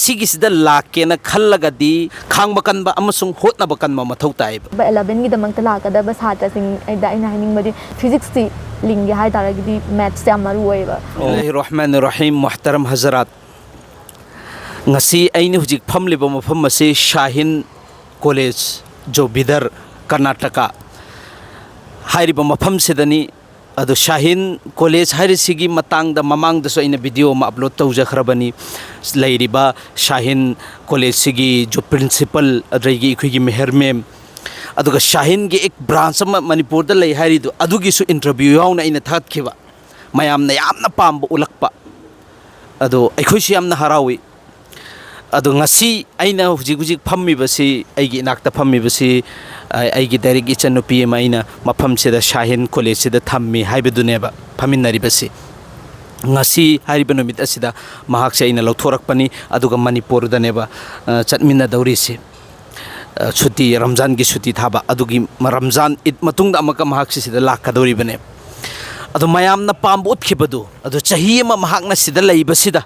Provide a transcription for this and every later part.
sigisida lakena khallagadi khangba kanba amasung hotnaba kanma mathau taib 11 gi damang talakada ba satra sing aida ina hining badi physics ti lingi hai taragidi maths ya maru oiba Bismillahir Rahim muhtaram hazrat ngasi aini hujik phamliba mafam ase Shaheen College jo Bidar Karnataka hairiba mafam sedani ado Shaheen College harisigi matang da mamang da so ina video ma upload tawjakhrabani leiriba Shaheen College sigi jo principal adregi khigi meher mem aduga Shaheen gi ek branch ma Manipur da lei hairidu adugi su interview yauna ina thatkhiba mayamna yamna pamba ulakpa ado aikhoi si yamna harawi ado ngasi aina hujik phammi basi aigi nakta phammi basi aigi direct ichanupi maina mafam sida Shaheen College sida thammi haibeduneba phaminari basi ngasi hariba numit asida mahak se aina lothorakpani aduga Manipur daneba chatmina daurisi chuti Ramzan gi chuti thaba adugi Ramzan it matungda amaka mahak sida lakadori bane ado mayamna pambu utkibadu ado chahi ma mahakna sida leibasida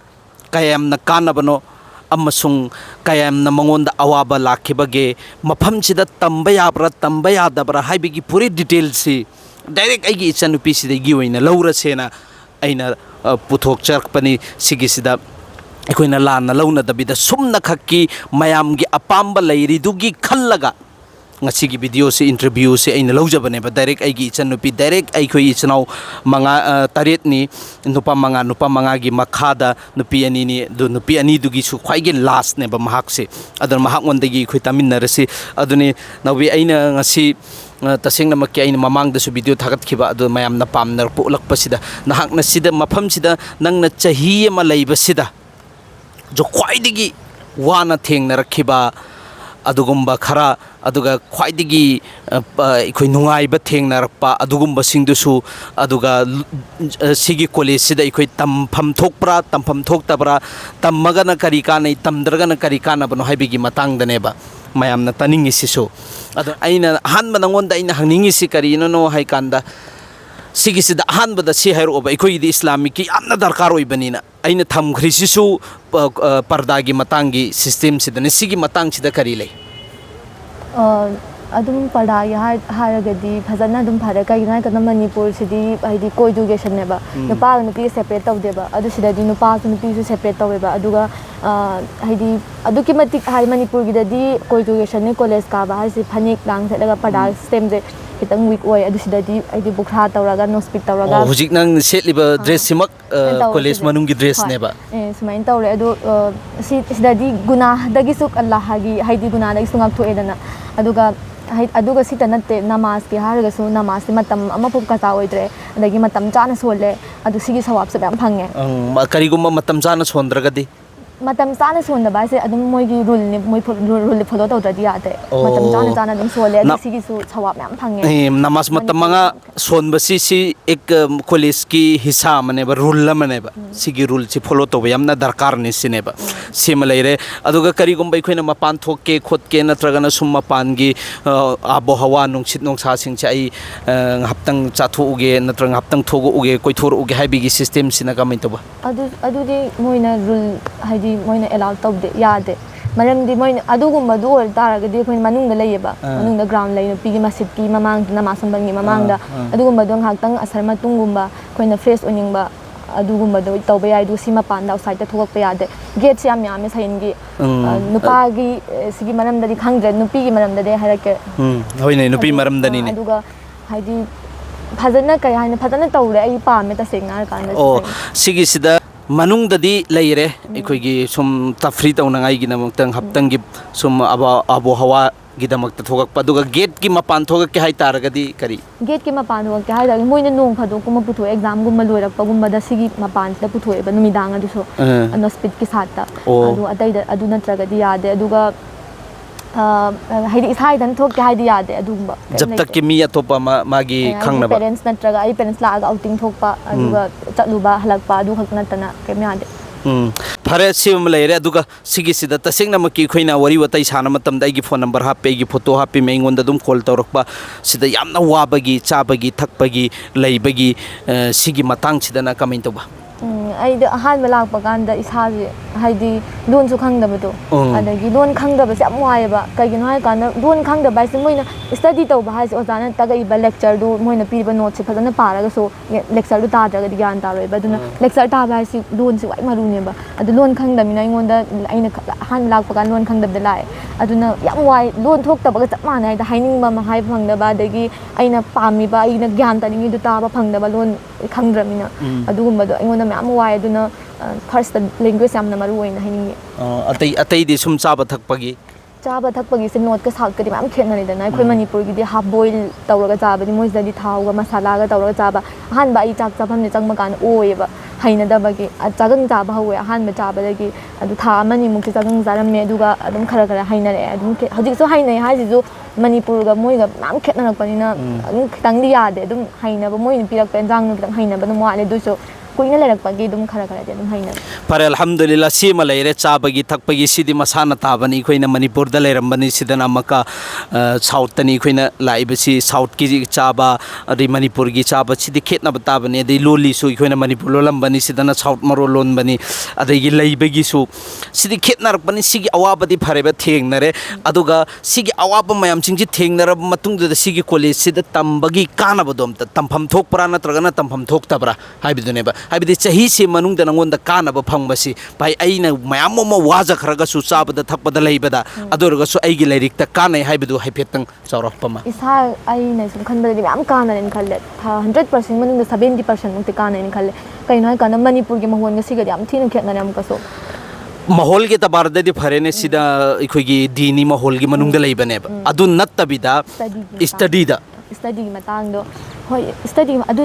kayamna kanabano amasung kayamna mangonda awaba lakhibage mafam sida tamba yadabra haibigi puri details si direct aigi ichanupi sida gi oina laura sena aina puthok charkpani sigisida aikoina lana launa dabida sumna khakki mayamgi apamba leiridugi khallaga ngasigi video se interview se aina laujabane ba direct aigi ichanupi direct aikoi ichnau manga taret ni nupa manga gi makhada nupi ani ni du nupi ani dugi su khwaige last ne ba mahak se adar mahak mondagi khoi taminarasi aduni nawi aina ngasi tasengna makki aina mamang da su video thagat khiba adu mayam na pamnar pulak pasida nahak na sida mafam sida nangna chahi ma leiba sida jo khwaidigi wana thengna rakhiba adugumba khara aduga khwaidigi ikoi nungaiba thengnarakpa adugumba singdusu aduga sigi college sida ikoi tampham thoktabra tammaga na kari kanai tamdraga na kari kana bano haibigi matang daneba mayamna taningi sisu adu aina hanba nangonda aina hangningi si kari no hai kanda sigi sida hanba da si hairo oba ikoi di islamic ki amna darkar oibanina aina thamkhri sisu pardagi matangi system sida ne sigi matang sida kari lei adum padai haragadi phajana adum phara kai na kana Manipur sidi haidi ko education neba nupa nupi separate tawdeba adu sidadi nupa nupi su separate taweba aduga haidi aduki matik hai Manipur gidadi ko education ne college ka ba hasi phanik lang selaga pada stem je kitang week oi adu sidadi haidi bukha tawraga no speak tawraga hujik nang setliba dress simak college manungi dress neba sumain tawre adu sidadi guna dagi suk Allah hagi haidi guna dagi sungak thu edana aduga sita natte namaz ki haragasu namaz matam amapup ka taoidre adagi matam chana solle adu sigi sawap sa bam phange karigumma matam chana sondragadi matam chana sonda ba se adum moigi rule ni moi rule follow tawdadi ate matam chana dum solle adu sigi su sawap bam phange namaz matam manga sonbasi si ek college ki hisa mane ba rule mane ba sigi rule si follow to yamna darkar ni sine ba sima leire aduga karigumba ikhoina mapan thokke khotke natragana sum mapan gi abo hawa nungsit nongsa sing chai haptang chathu uge natrang haptang thogo uge koithor uge haibigi system sina kamai to ba adu di moina rule haidi moina allow tawde yade maramdi moina adugumba du or taragadi khoin manungda leyeba manungda ground lay pigi masjid ki mamang namaz sambangi mamangda adugumba dong haktang asar matungumba khoina fresh oningba adugumba do tawba yai du sima panda outside ta thokpa yade gate siam yame sain gi nupa gi sigi maramda di khangdre nupi gi maramda de harake hoine nupi maramda ni ne aduga haidi phajana kai haina phajana tawre ai pame ta sengar kan sigi sida manung dadi leire ikoigi sum tafri tawna ngai gi namtang haptang gi sum abo hawa gidamak ta thogak paduga gate ki mapan thogak ke hai taragadi kari gate ki mapan thogak ke hai da moina nong phado kuma putho exam gumma loirak pagumba da sigi mapan ta putho eba numidang adu so ano speed ki satta adu adai da adu natragadi yade aduga haidi isai dan thok ke haidi yade adugumba jab tak ki mi atopa magi khangna ba parents natraga ai parents la aga outing thokpa aduga chatluba halakpa adu khak natana ke mi yade फरे SIM लेरे दुगा सिगी सिदा तसेंगना मकी खोइना worry वतै साना मतम दाई गी phone number हापे गी photo हापे मेंगोन दम call तौरकपा सिदा यामना वाबगी चाबगी थकपगी लेबगी सिगी Matang सिदना comment तोबा ꯑꯩꯗ ꯑꯍꯥꯟꯕ ꯂꯥꯛꯄ ꯀꯥꯟꯗ ꯏꯁꯥꯁꯦ ꯍꯥꯏꯗꯤ ꯂꯣꯟꯁꯨ ꯈꯪꯗꯕꯗꯣ ꯑꯗꯒꯤ ꯂꯣꯟ ꯈꯪꯗꯕꯁꯦ ꯌꯥꯝ ꯋꯥꯏꯑꯦꯕ ꯀꯩꯒꯤꯅꯣ ꯍꯥꯏꯔꯀꯥꯟꯗ ꯂꯣꯟ ꯈꯪꯗꯕ ꯍꯥꯏꯁꯦ ꯃꯣꯏꯅ ꯁ꯭ꯇꯗꯤ ꯇꯧꯕ ꯍꯥꯏꯁꯦ ꯑꯣꯖꯥꯅ ꯇꯥꯛꯏꯕ ꯂꯦꯛꯆꯔꯗꯨ ꯃꯣꯏꯅ ꯄꯤꯔꯤꯕ ꯅꯣꯠꯁꯦ ꯐꯖꯅ ꯄꯥꯔꯒꯁꯨ ꯂꯦꯛꯆꯔꯗꯨ ꯇꯥꯗ꯭ꯔꯒꯗꯤ ꯒ꯭ꯌꯥꯟ ꯇꯥꯔꯣꯏꯕ ꯑꯗꯨꯅ ꯂꯦꯛꯆꯔ ꯇꯥꯕ ꯍꯥꯏꯁꯤ ꯂꯣꯟꯁꯤ ꯈ꯭ꯋꯥꯏ ꯃꯔꯨꯅꯦꯕ ꯑꯗꯨ ꯂꯣꯟ ꯈꯪꯗꯕꯅꯤ나 ꯑꯩꯉꯣꯟꯗ ꯑꯩꯅ ꯑꯍꯥꯟꯕ ꯂꯥꯛꯄ ꯀꯥꯟꯗ ꯂꯣꯟ ꯈꯪꯗꯕꯗ ꯂꯥꯛꯑꯦ ꯑꯗꯨꯅ ꯌꯥꯝ ꯋꯥꯏ ꯂꯣꯟ ꯊꯣꯛꯇꯕꯒ ꯆꯞ ꯃꯥꯟꯅꯩ ꯍꯥꯏꯗꯤ ꯍꯥꯏꯅꯤꯡꯕ ꯑꯃ ꯍꯥꯏꯕ ꯐꯪꯗꯕ ꯑꯗꯒꯤ ꯑꯩꯅ ꯄꯥꯝꯃꯤꯕ ꯑꯩꯅ ꯒ꯭ꯌꯥꯟ ꯇꯥꯅꯤꯡꯉꯤꯗꯨ ꯇꯥꯕ ꯐꯪꯗꯕ ꯂꯣꯟ ꯈꯪꯗ꯭ꯔꯕꯅꯤꯅ ꯑꯗꯨꯒꯨꯝꯕꯗꯣ ꯑꯩꯉꯣꯟꯗ ꯃꯌꯥꯝ ꯋꯥꯏ ꯑꯗꯨꯅ ꯐꯥꯔꯁꯇ ꯂꯦꯡꯒ꯭ꯋꯦꯖ ꯌꯥꯝꯅ ꯃꯔꯨ ꯑꯣꯏꯅ ꯍꯥꯏꯅꯤꯡꯉꯤ ꯑꯇꯩꯗꯤ ꯁꯨꯝ ꯆꯥꯕ ꯊꯛꯄꯒꯤ ꯆꯥꯕ ꯊꯛꯄꯒꯤꯁꯦ ꯅꯣꯔꯠꯀ ꯁꯥꯎꯠꯀꯗꯤ ꯃꯌꯥꯝ ꯈꯦꯠꯅꯔꯦꯗꯅ ꯑꯩꯈꯣꯏ ꯃꯅꯤꯄꯨꯔꯒꯤꯗꯤ ꯍꯥꯐ ꯕꯣꯏꯜ ꯇꯧꯔꯒ ꯆꯥꯕꯗꯤ ꯃꯣꯏꯁꯤꯗꯗꯤ ꯊꯥꯎꯒ ꯃꯁꯥꯂꯥꯒ ꯇꯧꯔꯒ ꯆꯥꯕ ꯑꯍꯥꯟꯕ ꯑꯩ ꯆꯥꯛ ꯆꯥꯐꯝꯁꯦ ꯆꯪꯕ ꯀꯥꯟꯗ ꯑꯣꯏꯌꯦꯕ ꯍꯩꯅꯗꯕꯒꯤ ꯆꯥꯒꯪ ꯆꯥꯕ ꯍꯧꯋꯦ ꯑꯍꯥꯟꯕ ꯆꯥꯕꯗꯒꯤ ꯑꯗꯨ ꯊꯥ ꯑꯃꯅꯤꯃꯨꯛꯁꯦ ꯆꯥꯒꯪ ꯆꯥꯔꯝꯃꯦ ꯑꯗꯨꯒ ꯑꯗꯨꯝ ꯈꯔ ꯈꯔ ꯍꯩꯅꯔꯛꯑꯦ ꯑꯗꯨꯝ ꯍꯧꯖꯤꯛꯁꯨ ꯍꯩꯅꯩ ꯍꯥꯏꯁꯤꯁꯨ ꯃꯅꯤꯄꯨꯔꯒ ꯃꯣꯏꯒ ꯃꯌꯥꯝ ꯈꯦꯠꯅꯔꯛꯄꯅꯤꯅ ꯑꯗꯨꯝ ꯈꯤꯇꯪꯗꯤ ꯌꯥꯗꯦ ꯑꯗꯨꯝ ꯍꯩꯅꯕ ꯃꯣꯏꯅ ꯄꯤꯔꯛꯄ ꯏꯟꯖꯥꯡꯅ ꯈꯤꯇꯪ ꯍꯩꯅꯕ ꯑꯗꯨꯝ ꯋꯥꯠꯂꯦ ꯑꯗꯨꯏꯁꯨ ꯀꯨꯏꯅ ꯂꯩꯔꯛꯄꯒꯤ ꯑꯗꯨꯝ ꯈꯔ ꯈꯔꯗꯤ ꯑꯗꯨꯝ ꯍꯩꯅꯔꯦ ꯐꯔꯦ ꯑꯜꯍꯝꯗꯨꯂꯤꯜꯂꯥ ꯁꯤꯃ ꯂꯩꯔꯦ ꯆꯥꯕꯒꯤ ꯊꯛꯄꯒꯤ ꯁꯤꯗꯤ ꯃꯁꯥꯅ ꯇꯥꯕꯅꯤ ꯑꯩꯈꯣꯏꯅ ꯃꯅꯤꯄꯨꯔꯗ ꯂꯩꯔꯝꯕꯅꯤ ꯁꯤꯗꯅ ꯑꯃꯨꯛꯀ ꯁꯥꯎꯠꯇꯅꯤ ꯑꯩꯈꯣꯏꯅ ꯂꯥꯛꯏꯕꯁꯤ ꯁꯥꯎꯠꯀꯤ ꯆꯥꯕ ꯑꯗꯩ ꯃꯅꯤꯄꯨꯔꯒꯤ ꯆꯥꯕ ꯁꯤꯗꯤ ꯈꯦꯠꯅꯕ ꯇꯥꯕꯅꯤ ꯑꯗꯩ ꯂꯣꯜꯂꯤꯁꯨ ꯑꯩꯈꯣꯏꯅ ꯃꯅꯤꯄꯨꯔ ꯂꯣꯜꯂꯝꯕꯅꯤ ꯁꯤꯗꯅ ꯁꯥꯎꯠ ꯃꯔꯣꯜ ꯂꯣꯟꯕꯅꯤ ꯑꯗꯒꯤ ꯂꯩꯕꯒꯤꯁꯨ ꯁꯤꯗꯤ ꯈꯦꯠꯅꯔꯛꯄꯅꯤ ꯁꯤꯒꯤ ꯑꯋꯥꯕꯗꯤ ꯐꯔꯦꯕ ꯊꯦꯡꯅꯔꯦ ꯑꯗꯨꯒ ꯁꯤꯒꯤ ꯑꯋꯥꯕ ꯃꯌꯥꯝꯁꯤꯡꯁꯤ ꯊꯦꯡꯅꯔꯕ ꯃꯇꯨꯡꯗꯨꯗ ꯁꯤꯒꯤ ꯀꯣꯂꯦꯖꯁꯤꯗ ꯇꯝꯕꯒꯤ ꯀꯥꯟꯅꯕꯗꯣ ꯑꯝꯇ ꯇꯝꯐꯝ ꯊꯣꯛꯄ꯭ꯔꯥ ꯅꯠꯇ꯭ꯔꯒꯅ ꯇꯝꯐꯝ ꯊꯣꯛꯇꯕ꯭ꯔꯥ ꯍꯥꯏꯕꯗꯨꯅꯦꯕ ꯍꯥꯏꯕꯗꯤ ꯆꯍꯤꯁꯤ ꯃꯅꯨꯡꯗ ꯅꯉꯣꯟꯗ ꯀꯥꯟꯅꯕ ꯐꯪꯕꯁꯤ ꯚꯥꯏ ꯑꯩꯅ ꯃꯌꯥꯝ ꯑꯃ ꯋꯥꯖꯈ꯭ꯔꯒꯁꯨ ꯆꯥꯕꯗ ꯊꯛꯄꯗ ꯂꯩꯕꯗ ꯑꯗꯨ ꯑꯣꯏꯔꯒꯁꯨ ꯑꯩꯒꯤ ꯂꯥꯏꯔꯤꯛꯇ ꯀꯥꯟꯅꯩ ꯍꯥꯏꯕꯗꯨ ꯍꯥꯏꯐꯦꯠꯇꯪ ꯆꯥꯎꯔꯥꯛꯄ ꯑꯃ ꯏꯁꯥ ꯑꯩꯅ ꯁꯨꯝ ꯈꯟꯕꯗꯗꯤ ꯃꯌꯥꯝ ꯀꯥꯟꯅꯔꯦꯅ ꯈꯜꯂꯦ 100% ꯃꯅꯨꯡꯗ 70% ꯃꯨꯛꯇꯤ ꯀꯥꯟꯅꯩꯅ ꯈꯜꯂꯦ ꯀꯩꯅꯣ ꯍꯥꯏꯀꯥꯟꯗ ꯃꯅꯤꯄꯨꯔꯒꯤ ꯃꯍꯣꯟꯒ ꯁꯤꯒꯗꯤ ꯌꯥꯝ ꯊꯤꯅ ꯈꯦꯠꯅꯔꯦ ꯑꯃꯨꯛꯀꯁꯨ ꯃꯍꯣꯜꯒꯤ ꯇꯕꯥꯔꯗꯗꯤ ꯐꯔꯦꯅꯦ ꯁꯤꯗ ꯑꯩꯈꯣꯏꯒꯤ ꯗꯤꯅꯤ ꯃꯍꯣꯜꯒꯤ ꯃꯅꯨꯡꯗ ꯂꯩꯕꯅꯦꯕ ꯑꯗꯨ ꯅꯠꯇꯕꯤꯗ ꯏꯁꯇꯗꯤꯗ ꯏꯁꯇꯗꯤꯒꯤ ꯃꯇꯥꯡꯗꯣ ꯍꯣꯏ ꯏꯁꯇꯗꯤ ꯑꯗꯨ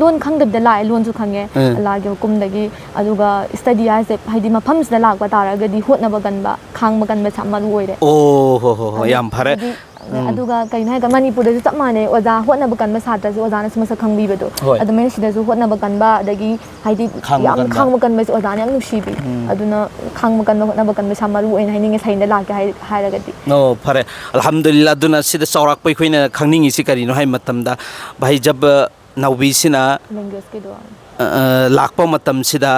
ꯂꯣꯟ ꯈꯪꯗꯕꯗ ꯂꯥꯛꯑꯦ ꯂꯣꯟꯁꯨ ꯈꯪꯉꯦ ꯑꯜꯂꯥꯍꯒꯤ ꯍꯨꯀꯨꯝꯗꯒꯤ ꯑꯗꯨꯒ ꯏꯁꯇꯗꯤ ꯍꯥꯏꯁꯦ ꯍꯥꯏꯗꯤ ꯃꯐꯝꯁꯤꯗ ꯂꯥꯛꯄ ꯇꯥꯔꯒꯗꯤ ꯍꯣꯠꯅꯕ ꯀꯟꯕ ꯈꯥꯡꯕ ꯀꯟꯕꯁꯦ ꯌꯥꯝ ꯃꯔꯨ ꯑꯣꯏꯔꯦ ꯑꯣ ꯍꯣ ꯍꯣ ꯍꯣ ꯌꯥꯝ ꯐꯔꯦ ꯍꯥꯏꯗꯤ ꯑꯗꯨꯒ ꯀꯩꯅꯣ ꯍꯥꯏꯔꯒ ꯃꯅꯤꯄꯨꯔꯗꯁꯨ ꯆꯞ ꯃꯥꯟꯅꯩ ꯑꯣꯖꯥ ꯍꯣꯠꯅꯕ ꯀꯟꯕ ꯁꯥꯇ꯭ꯔꯁꯨ ꯑꯣꯖꯥꯅꯁꯨ ꯃꯁꯛ ꯈꯪꯕꯤꯕꯗꯣ ꯑꯗꯨꯃꯥꯏꯅ ꯁꯤꯗꯁꯨ ꯍꯣꯠꯅꯕ ꯀꯟꯕ ꯑꯗꯒꯤ ꯍꯥꯏꯗꯤ ꯌꯥꯝ ꯈꯥꯡꯕ ꯀꯟꯕꯁꯦ ꯑꯣꯖꯥꯅ ꯌꯥꯝ ꯅꯨꯡꯁꯤꯕꯤ ꯑꯗꯨꯅ ꯈꯥꯡꯕ ꯀꯟꯕ ꯍꯣꯠꯅꯕ ꯀꯟꯕꯁꯦ ꯌꯥꯝ ꯃꯔꯨ ꯑꯣꯏꯅ ꯍꯥꯏꯅꯤꯡꯉꯦ ꯁꯩꯟꯗ ꯂꯥꯛꯀꯦ ꯍꯥꯏꯔꯒꯗꯤ ꯑꯣ ꯐꯔꯦ ꯑꯜꯍꯝꯗꯨꯂꯤꯜꯂꯥ ꯑꯗꯨꯅ ꯁꯤꯗ ꯆꯥꯎꯔꯥꯛꯄ ꯑꯩꯈꯣꯏꯅ ꯈꯪꯅꯤꯡꯉꯤꯁꯤ ꯀꯔꯤꯅꯣ ꯍꯥꯏ ꯃꯇꯝꯗ ꯚꯥꯏ ꯖꯕ ꯅꯥꯎꯕꯤꯁꯤꯅ ꯂꯦꯡꯒ꯭ꯋꯦꯖꯀꯤꯗꯣ ꯂꯥꯛꯄ ꯃꯇꯝꯁꯤꯗ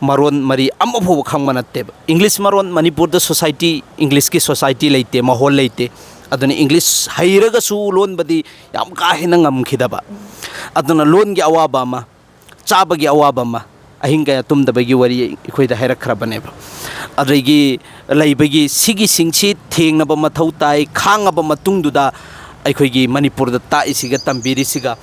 ꯃꯔꯣꯟ ꯃꯔꯤ ꯑꯃꯐꯥꯎꯕ ꯈꯪꯕ ꯅꯠꯇꯦꯕ ꯏꯪꯂꯤꯁ ꯃꯔꯣꯟ ꯃꯅꯤꯄꯨꯔꯗ ꯁꯣꯁꯥꯏꯇꯤ ꯏꯪꯂꯤꯁꯀꯤ ꯁꯣꯁꯥꯏꯇꯤ ꯂꯩꯇꯦ ꯃꯍꯣꯜ ꯂꯩꯇꯦ ꯑꯗꯨꯅ ꯏꯪꯂꯤꯁ ꯍꯩꯔꯒꯁꯨ ꯂꯣꯟꯕꯗꯤ ꯌꯥꯝ ꯀꯥ ꯍꯦꯟꯅ ꯉꯝꯈꯤꯗꯕ ꯑꯗꯨꯅ ꯂꯣꯟꯒꯤ ꯑꯋꯥꯕ ꯑꯃ ꯆꯥꯕꯒꯤ ꯑꯋꯥꯕ ꯑꯃ ꯑꯍꯤꯡ ꯀꯌꯥ ꯇꯨꯝꯗꯕꯒꯤ ꯋꯥꯔꯤ ꯑꯩꯈꯣꯏꯗ ꯍꯥꯏꯔꯛꯈ꯭ꯔꯕꯅꯦꯕ ꯑꯗꯒꯤ ꯂꯩꯕꯒꯤ ꯁꯤꯒꯤꯁꯤꯡꯁꯤ ꯊꯦꯡꯅꯕ ꯃꯊꯧ ꯇꯥꯏ ꯈꯥꯡꯉꯕ ꯃꯇꯨꯡꯗꯨꯗ ꯑꯩꯈꯣꯏꯒꯤ ꯃꯅꯤꯄꯨꯔꯗ ꯇꯥꯛꯏꯁꯤꯒ ꯇꯝꯕꯤꯔꯤꯁꯤꯒ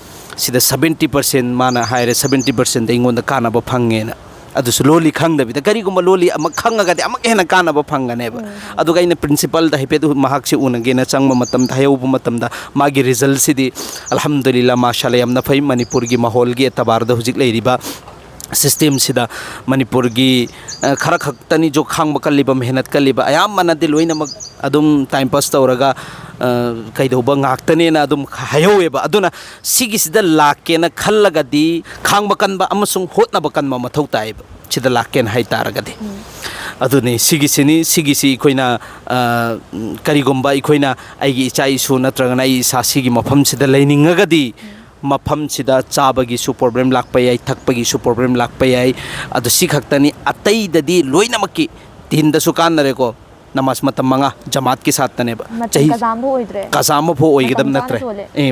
ꯁꯤꯗ 70% ꯃꯥꯅ ꯍꯥꯏꯔꯦ 70% ꯑꯩꯉꯣꯟꯗ ꯀꯥꯟꯅꯕ ꯐꯪꯉꯦꯅ ꯑꯗꯨꯁꯨ ꯂꯣꯜꯂꯤ ꯈꯪꯗꯕꯤꯗ ꯀꯔꯤꯒꯨꯝꯕ ꯂꯣꯜꯂꯤ ꯑꯃ ꯈꯪꯉꯒꯗꯤ ꯑꯃꯨꯛ ꯍꯦꯟꯅ ꯀꯥꯟꯅꯕ ꯐꯪꯒꯅꯦꯕ ꯑꯗꯨꯒ ꯑꯩꯅ ꯄ꯭ꯔꯤꯟꯁꯤꯄꯜꯗ ꯍꯥꯏꯐꯦꯠ ꯃꯍꯥꯛꯁꯤ ꯎꯅꯒꯦꯅ ꯆꯪꯕ ꯃꯇꯝꯗ ꯍꯥꯏꯍꯧꯕ ꯃꯇꯝꯗ ꯃꯥꯒꯤ ꯔꯤꯖꯜꯁꯤꯗꯤ ꯑꯜꯍꯝꯗꯨꯂꯤꯜꯂꯥ ꯃꯥꯁꯥꯜꯂꯥ ꯌꯥꯝꯅ ꯐꯩ ꯃꯅꯤꯄꯨꯔꯒꯤ ꯃꯍꯣꯜꯒꯤ ꯑꯦꯇꯕꯥꯔꯗ ꯍꯧꯖꯤꯛ ꯂꯩꯔꯤꯕ ꯁꯤꯁꯇꯦꯝꯁꯤꯗ ꯃꯅꯤꯄꯨꯔꯒꯤ ꯈꯔ ꯈꯛꯇꯅꯤ ꯖꯣ ꯈꯥꯡꯕ ꯀꯜꯂꯤꯕ ꯃꯦꯍꯅꯠ ꯀꯜꯂꯤꯕ ꯑꯌꯥꯝꯕꯅꯗꯤ ꯂꯣꯏꯅꯃꯛ ꯑꯗꯨꯝ ꯇꯥꯏꯝ ꯄꯥꯁ ꯇꯧꯔꯒ ꯀꯩꯗꯧꯕ ꯉꯥꯛꯇꯅꯦꯅ ꯑꯗꯨꯝ ꯍꯥꯏꯍꯧꯋꯦꯕ ꯑꯗꯨꯅ ꯁꯤꯒꯤꯁꯤꯗ ꯂꯥꯛꯀꯦꯅ ꯈꯜꯂꯒꯗꯤ ꯈꯥꯡꯕ ꯀꯟꯕ ꯑꯃꯁꯨꯡ ꯍꯣꯠꯅꯕ ꯀꯟꯕ ꯃꯊꯧ ꯇꯥꯏꯌꯦꯕ ꯁꯤꯗ ꯂꯥꯛꯀꯦꯅ ꯍꯥꯏꯇꯥꯔꯒꯗꯤ ꯑꯗꯨꯅꯤ ꯁꯤꯒꯤꯁꯤ ꯑꯩꯈꯣꯏꯅ ꯀꯔꯤꯒꯨꯝꯕ ꯑꯩꯈꯣꯏꯅ ꯑꯩꯒꯤ ꯏꯆꯥ ꯏꯁꯨ ꯅꯠꯇ꯭ꯔꯒꯅ ꯑꯩ ꯏꯁꯥ ꯁꯤꯒꯤ ꯃꯐꯝꯁꯤꯗ ꯂꯩꯅꯤꯡꯉꯒꯗꯤ ꯃꯐꯝꯁꯤꯗ ꯆꯥꯕꯒꯤꯁꯨ ꯄ꯭ꯔꯣꯕ꯭ꯂꯦꯝ ꯂꯥꯛꯄ ꯌꯥꯏ ꯊꯛꯄꯒꯤꯁꯨ ꯄ꯭ꯔꯣꯕ꯭ꯂꯦꯝ ꯂꯥꯛꯄ ꯌꯥꯏ ꯑꯗꯨ ꯁꯤ ꯈꯛꯇꯅꯤ ꯑꯇꯩꯗꯗꯤ ꯂꯣꯏꯅꯃꯛꯀꯤ ꯗꯤꯟꯗꯁꯨ ꯀꯥꯟꯅꯔꯦꯀꯣ ꯅꯃꯥꯖ ꯃꯇꯝ 5 ꯖꯃꯥꯠꯀꯤ ꯁꯥꯠꯇꯅꯦꯕ ꯆꯍꯤ ꯀꯖꯥꯝꯕꯨ ꯑꯣꯏꯗ꯭ꯔꯦ ꯀꯖꯥ ꯑꯃꯐꯥꯎ ꯑꯣꯏꯒꯗꯕ ꯅꯠꯇ꯭ꯔꯦ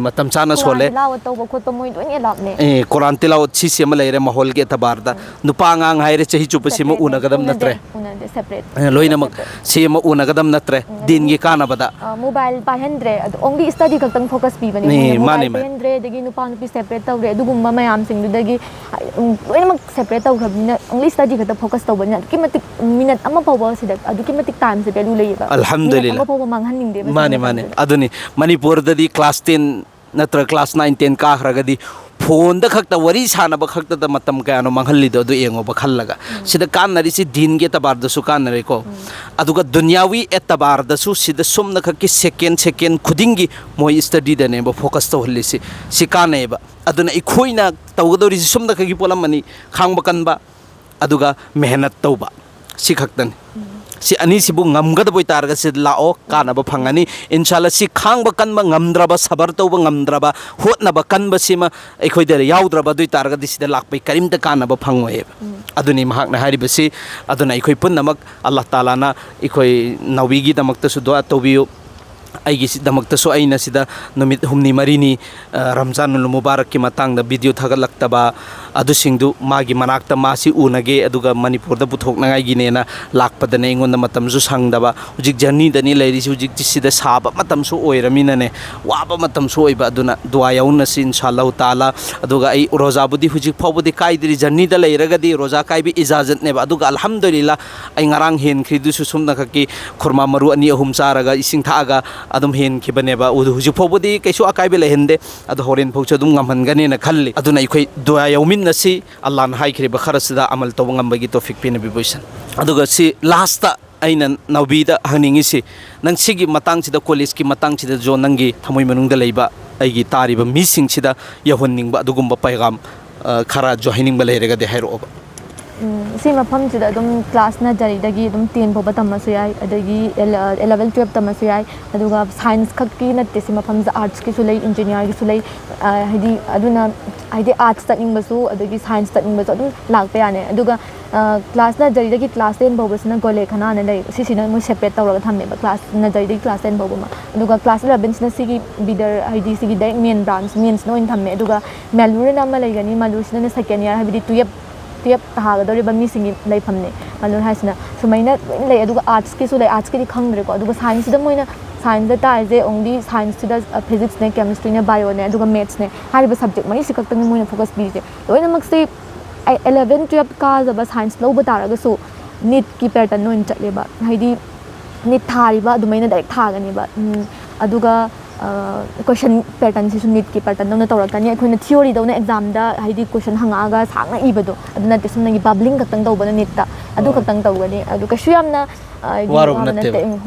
ꯃꯇꯝ ꯆꯥꯅ ꯁꯣꯜꯂꯦ ꯀꯨꯔꯥꯟ ꯇꯤꯂꯥꯋꯠ ꯇꯧꯕ ꯈꯣꯠꯄ ꯃꯣꯏ ꯂꯣꯏꯅ ꯑꯦꯂꯥꯎꯠꯅꯦ ꯀꯨꯔꯥꯟ ꯇꯤꯂꯥꯋꯠ ꯁꯤꯁꯤ ꯑꯃ ꯂꯩꯔꯦ ꯃꯍꯣꯜꯒꯤ ꯑꯦꯇꯕꯥꯔꯗ ꯅꯨꯄꯥ ꯑꯉꯥꯡ ꯍꯥꯏꯔꯦ ꯆꯍꯤ ꯆꯨꯞꯄ ꯁꯤꯃ ꯎꯅꯒꯗꯕ ꯅꯠꯇ꯭ꯔꯦ ꯎꯅꯗꯦ ꯁꯦꯄꯔꯦꯠ ꯂꯣꯏꯅꯃꯛ ꯁꯤ ꯑꯃ ꯎꯅꯒꯗꯕ ꯅꯠꯇ꯭रे ꯗꯤꯟꯒꯤ ꯀꯥꯟꯅꯕꯗ ꯃꯣꯕꯥꯏꯜ ꯄꯥꯏꯍꯟꯗ꯭ꯔꯦ ꯑꯗꯣ ꯑꯣꯡꯂꯤ ꯁ꯭ꯇꯗꯤ ꯈꯛꯇꯪ ꯐꯣꯀꯁ ꯄꯤꯕꯅꯦ ꯃꯣꯏꯅ ꯃꯣꯕꯥꯏꯜ ꯄꯥꯏꯍꯟꯗ꯭ꯔꯦ ꯑꯗꯒꯤ ꯅꯨꯄꯥ ꯅꯨꯄꯤ ꯁꯦꯄꯔꯦꯠ ꯇꯧꯔꯦ ꯑꯗꯨꯒꯨꯝꯕ ꯃꯌꯥꯝꯁꯤꯡꯗꯨꯗꯒꯤ ꯂꯣꯏꯅꯃꯛ ꯁꯦꯄꯔꯦꯠ ꯇꯧꯈ꯭ꯔꯕꯅꯤꯅ ꯑꯣꯡꯂꯤ ꯁ꯭ꯇꯗꯤ ꯈꯛꯇ ꯐꯣꯀꯁ ꯇꯧꯕꯅꯤꯅ ꯑꯗꯨꯛꯀꯤ ꯃꯇꯤꯛ ꯃꯤꯅꯠ ꯑꯃ ꯐꯥꯎꯕ ꯁꯤꯗ ꯑꯗꯨꯛꯀꯤ ꯃꯇꯤꯛ ꯇꯥꯏꯝꯁꯦ ꯚꯦꯂꯨ ꯂꯩꯌꯦꯕ ꯃꯤꯅꯠ ꯑꯃ ꯐꯥꯎꯕ ꯃꯥꯡꯍꯟꯅꯤꯡꯗꯦꯕ ꯁꯤꯒꯤ ꯃꯇꯝꯁꯤꯗ ꯑꯗꯨꯅꯤ ꯃꯅꯤꯄꯨꯔꯗꯗꯤ ꯀ꯭ꯂꯥꯁ 10 ꯅꯠꯇ꯭ꯔꯒ ꯀ꯭ꯂꯥꯁ 9 10 ꯀꯥꯈ꯭ꯔꯒꯗꯤ ꯐꯣꯟꯗ ꯈꯛꯇ ꯋꯥꯔꯤ ꯁꯥꯟꯅꯕ ꯈꯛꯇꯗ ꯃꯇꯝ ꯀꯌꯥꯅꯣ ꯃꯥꯡꯍꯜꯂꯤꯗꯣ ꯑꯗꯨ ꯌꯦꯡꯉꯣꯕ ꯈꯜꯂꯒ ꯁꯤꯗ ꯀꯥꯟꯅꯔꯤꯁꯤ ꯗꯤꯟꯒꯤ ꯑꯦꯇꯕꯥꯔꯗꯁꯨ ꯀꯥꯟꯅꯔꯦꯀꯣ ꯑꯗꯨꯒ ꯗꯨꯅꯤꯌꯥꯋꯤ ꯑꯦꯇꯕꯥꯔꯗꯁꯨ ꯁꯤꯗ ꯁꯨꯝꯅ ꯈꯛꯀꯤ ꯁꯦꯀꯦꯟ ꯈꯨꯗꯤꯡꯒꯤ ꯃꯣꯏ ꯁ꯭ꯇꯗꯤꯗꯅꯦꯕ ꯐꯣꯀꯁ ꯇꯧꯍꯜꯂꯤꯁꯤ ꯁꯤ ꯀꯥꯟꯅꯩꯕ ꯑꯗꯨꯅ ꯑꯩꯈꯣꯏꯅ ꯇꯧꯒꯗꯧꯔꯤꯁꯤ ꯁꯨꯝꯅ ꯈꯛꯀꯤ ꯄꯣꯠ ꯑꯃꯅꯤ ꯈꯥꯡꯕ ꯀꯟꯕ ꯑꯗꯨꯒ ꯃꯦꯍꯅꯠ ꯇꯧꯕ ꯁꯤ ꯈꯛꯇꯅꯤ si ani sibu ngamgada boy targa si lao kana ba phangani inshallah si khang ba kan ba ngamdraba sabar to ba ngamdraba hot na ba kan ba sima ekhoi de yaudra ba dui targa disida lakpai karim ta kana ba phangwe aduni mahak na hari basi aduna ekhoi punnamak Allah taala na ekhoi nawigi damak ta su dua tobiyo aigi damak ta so aina sida numit humni marini ramzan ul mubarak ki matang da video thagalaktaba adu singdu magi manakta masi unage aduga manipur da buthok nangai gi nena lakpada ne ngon matam su sangdaba hujik journey dani leiri hujik sida saba matam su oiramina ne waba matam su oiba aduna dua yauna sin inshallah taala aduga ai roza budi hujik phobudi kaidri journey da leiraga di roza kai bi ijazat ne ba aduga alhamdulillah ai ngarang hen khridu su sumna khaki khurma maru ani ahum saraga ising thaga adum hen khibane ba udu hujik phobudi kaisu akai bi lehende adu horen phokcha dum ngamhan gane na khalli aduna ikhoi dua yaumin nasi Allah na hai khriba kharasida amal to ngambagi tofik pin bi boisan aduga si last ta aina nawbida haningi si nang sigi matang sida college ki matang sida jo nangi thamoi manung da leiba aigi tariba mi sing sida yahonning ba adugum ba paigam khara jo hining ba leirega de hairo ba si mafam sida dum class na jari dagi dum 10 boba tamasu yai adagi 11 12 tamasu yai aduga science khakki natte si mafam za arts ki sulai engineer ki sulai hidi aduna hidi arts taning basu adagi science taning basu adum lakpe ane aduga class na jari dagi class 10 boba sina gole khana na lai si sina mo separate tawra thamme ba class na jari dagi class 10 boba ma aduga class 11 sina sigi bidar hidi sigi dai main branch mains no in thamme aduga malure na ma lai gani malure sina second year hidi 12 tiap tahagadori ba mi singi lai phamne malur haisna sumaina lai aduga arts ki su lai arts ki khangre ko aduga science da moina science da ta is only science da physics ne chemistry ne bio ne aduga maths ne hariba subject mai si kaktang moina focus bi je loina mak se 11 12 ka ba science lo ba taraga su NEET ki pattern no in chatle ba haidi NEET thari ba adumaina direct thagani ba aduga question pattern si NEET ki pattern na tawrakani akhoi na theory do na exam da haidi question hangaga sangna ibado aduna te sumna gi bubbling kaktang do ba NEET ta adu kaktang tawgani adu kashu yamna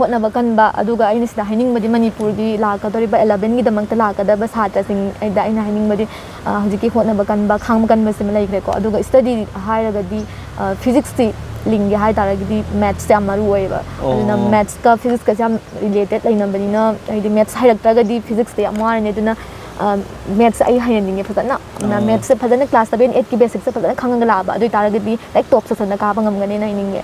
hotna ba kan ba aduga aina sida haining madi manipur gi lakadori ba 11 gi damang ta lakada ba satra sing aida aina haining madi hujiki hotna ba kan ba khang kan ba sim lai gre ko aduga study hairaga di physics ti lingi hai taragidi maths ya maru oiba aduna maths ka physics ka jam related laina banina aidi maths hairaktaga di physics te amar ne aduna maths ai hayaninge phadana na maths se phadana class 7 8 ki basics se phadana khanganga la ba adui taragidi like top se sona ka ba ngam gane na ininge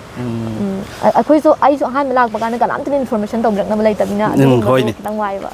akhoi so ai so han lak ba kana kalam tin information tawrak na lai tabina adu tang wai ba